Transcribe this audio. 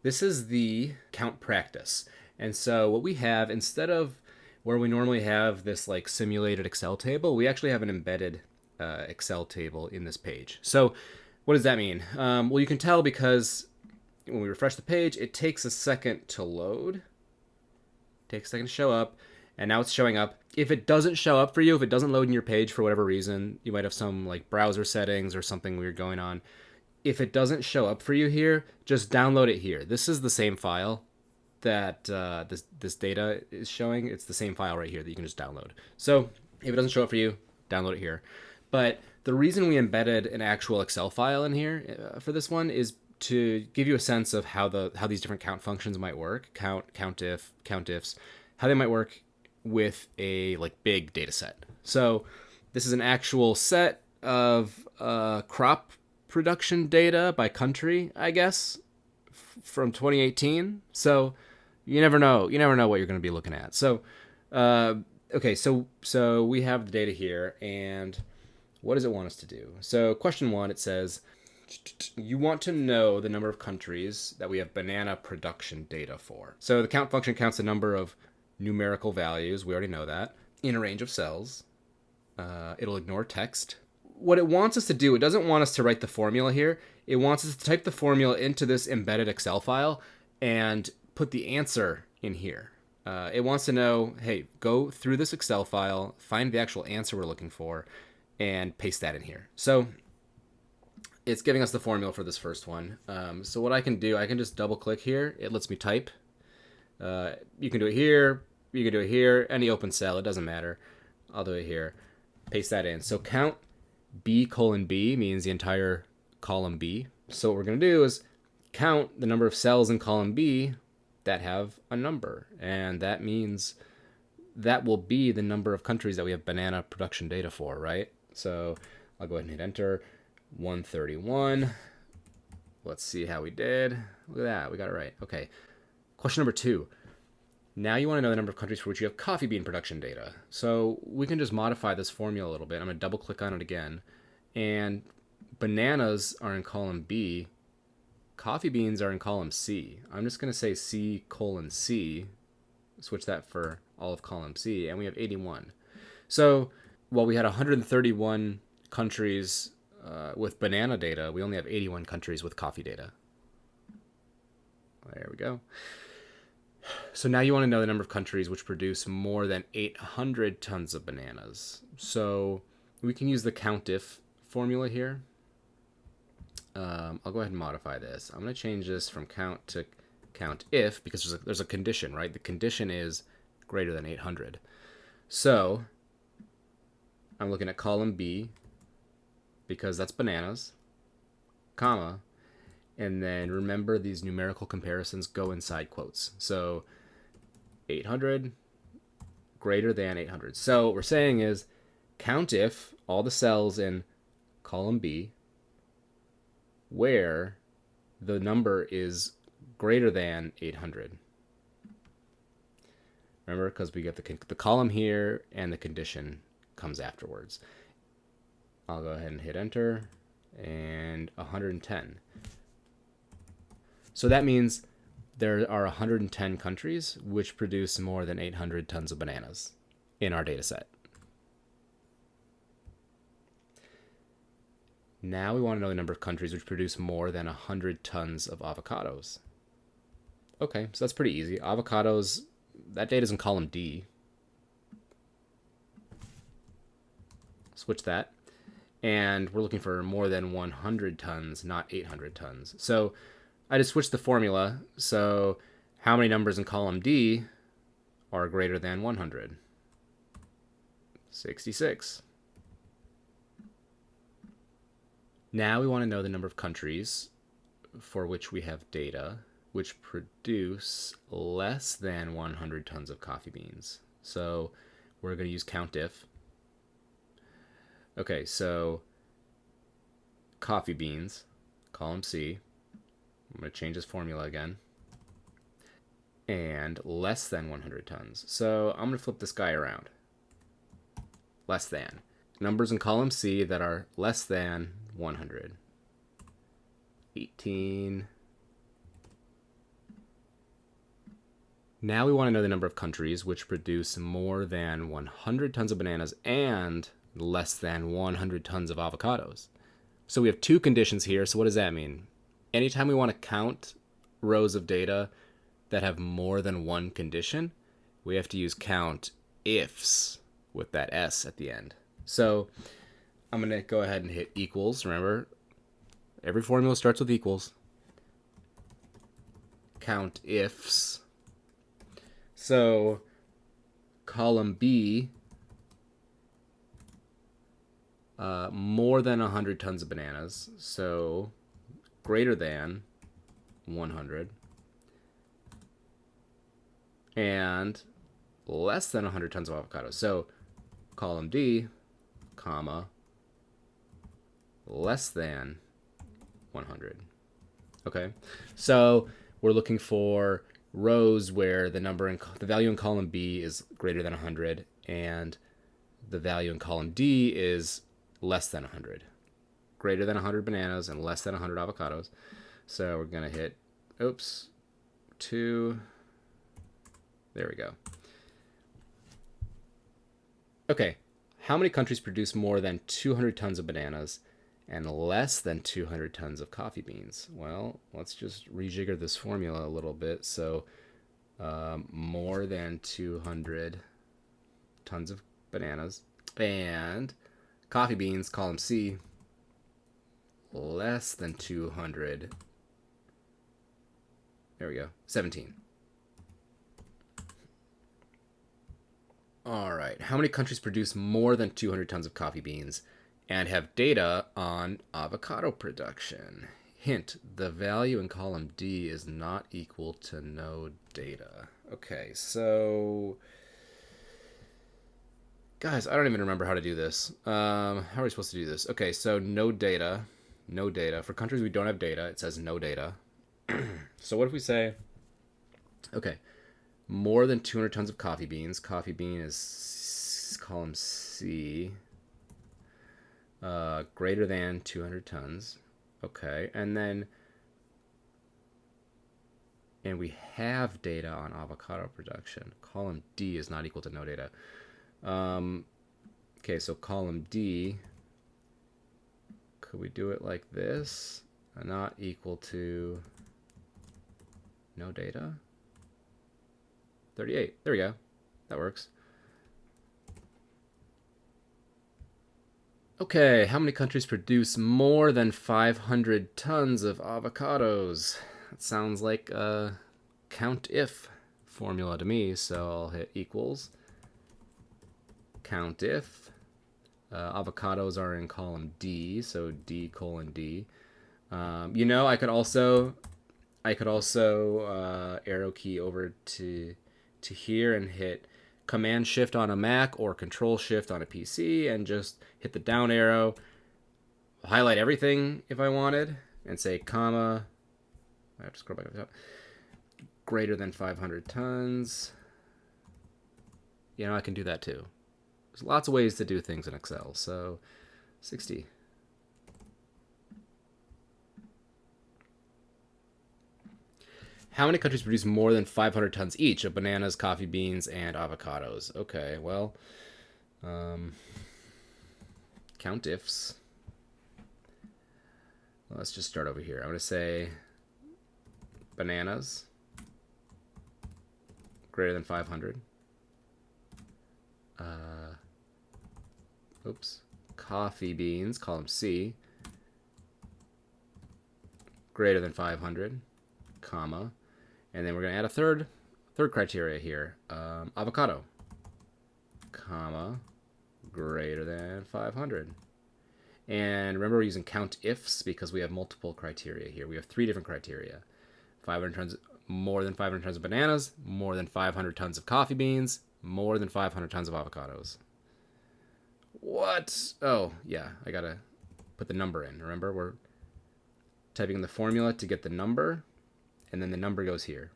This is the count practice. And so what we have, instead of where we normally have this like simulated Excel table, we actually have an embedded Excel table in this page. So what does that mean? Well, you can tell because when we refresh the page, it takes a second to load, takes a second to show up, and now it's showing up. If it doesn't show up for you, if it doesn't load in your page for whatever reason, you might have some like browser settings or something weird going on. If it doesn't show up for you here, just download it here. This is the same file that this data is showing. It's the same file right here that you can just download. So if it doesn't show up for you, download it here. But the reason we embedded an actual Excel file in here for this one is to give you a sense of how these different count functions might work, COUNTIF, COUNTIFs, how they might work with a like big data set. So this is an actual set of crop production data by country, I guess, from 2018. So you never know. You never know what you're going to be looking at. So, okay, so we have the data here, and what does it want us to do? So question one, it says you want to know the number of countries that we have banana production data for. So the count function counts the number of numerical values. We already know that in a range of cells. It'll ignore text. What it wants us to do, it doesn't want us to write the formula here. It wants us to type the formula into this embedded Excel file and put the answer in here. It wants to know, hey, go through this Excel file, find the actual answer we're looking for, and paste that in here. So it's giving us the formula for this first one. So what I can do, I can just double click here. It lets me type. You can do it here. You can do it here. Any open cell, it doesn't matter. I'll do it here. Paste that in. So count B:B means the entire column B. So what we're going to do is count the number of cells in column B that have a number. And that means that will be the number of countries that we have banana production data for, right? So I'll go ahead and hit enter. 131. Let's see how we did. Look at that. We got it right. Okay. Question number 2. Now you want to know the number of countries for which you have coffee bean production data. So we can just modify this formula a little bit. I'm going to double click on it again. And bananas are in column B. Coffee beans are in column C. I'm just going to say C:C. Switch that for all of column C. And we have 81. So while we had 131 countries with banana data, we only have 81 countries with coffee data. There we go. So now you want to know the number of countries which produce more than 800 tons of bananas. So we can use the COUNTIF formula here. I'll go ahead and modify this. I'm going to change this from count to COUNTIF because there's a condition, right? The condition is greater than 800. So I'm looking at column B because that's bananas, comma, and then remember these numerical comparisons go inside quotes. So 800 greater than 800. So what we're saying is COUNTIF all the cells in column B where the number is greater than 800. Remember, because we get the column here and the condition comes afterwards. I'll go ahead and hit enter, and 110. So that means there are 110 countries which produce more than 800 tons of bananas in our data set. Now we want to know the number of countries which produce more than 100 tons of avocados. Okay, so that's pretty easy. Avocados, that data is in column D. Switch that. And we're looking for more than 100 tons, not 800 tons. So I just switched the formula. So how many numbers in column D are greater than 100? 66. Now we want to know the number of countries for which we have data which produce less than 100 tons of coffee beans. So we're going to use COUNTIF. Okay, so coffee beans, column C. I'm going to change this formula again. And less than 100 tons. So I'm going to flip this guy around. Less than. Numbers in column C that are less than 100. 18. Now we want to know the number of countries which produce more than 100 tons of bananas and less than 100 tons of avocados. So we have two conditions here. So what does that mean? Anytime we want to count rows of data that have more than one condition, we have to use COUNTIFS with that S at the end. So I'm going to go ahead and hit equals. Remember, every formula starts with equals. COUNTIFS. So column B, more than 100 tons of bananas. So greater than 100. And less than 100 tons of avocados. So column D, comma, less than 100. Okay, so we're looking for rows where the value in column B is greater than 100 and the value in column D is less than 100. Greater than 100 bananas and less than 100 avocados. So we're going to hit, 2. There we go. Okay, how many countries produce more than 200 tons of bananas and less than 200 tons of coffee beans? Well, let's just rejigger this formula a little bit. So more than 200 tons of bananas and coffee beans, column C, less than 200. There we go, 17. All right, how many countries produce more than 200 tons of coffee beans and have data on avocado production? Hint, the value in column D is not equal to no data. Okay, so guys, I don't even remember how to do this. How are we supposed to do this? Okay, so no data. For countries we don't have data, it says no data. So what if we say, okay, more than 200 tons of coffee beans. Coffee bean is column C. Greater than 200 tons. Okay, and we have data on avocado production. Column D is not equal to no data. Okay, so column D, could we do it like this? Not equal to no data? 38. There we go. That works. Okay, how many countries produce more than 500 tons of avocados? That sounds like a COUNTIF formula to me, so I'll hit equals. COUNTIF. Avocados are in column D, so D colon D. I could also arrow key over to here and hit Command Shift on a Mac or Control Shift on a PC and just hit the down arrow, highlight everything if I wanted, and say comma. I have to scroll back up the top. Greater than 500 tons. I can do that too. There's lots of ways to do things in Excel. So 60. How many countries produce more than 500 tons each of bananas, coffee beans, and avocados? Okay, well, COUNTIFs. Well, let's just start over here. I'm going to say bananas, greater than 500. Coffee beans, column C, greater than 500, comma. And then we're going to add a third criteria here. Avocado, comma, greater than 500. And remember, we're using COUNTIFs because we have multiple criteria here. We have 3 different criteria. 500 tons, more than 500 tons of bananas, more than 500 tons of coffee beans, more than 500 tons of avocados. What? Oh, yeah, I got to put the number in. Remember, we're typing in the formula to get the number, and then the number goes here.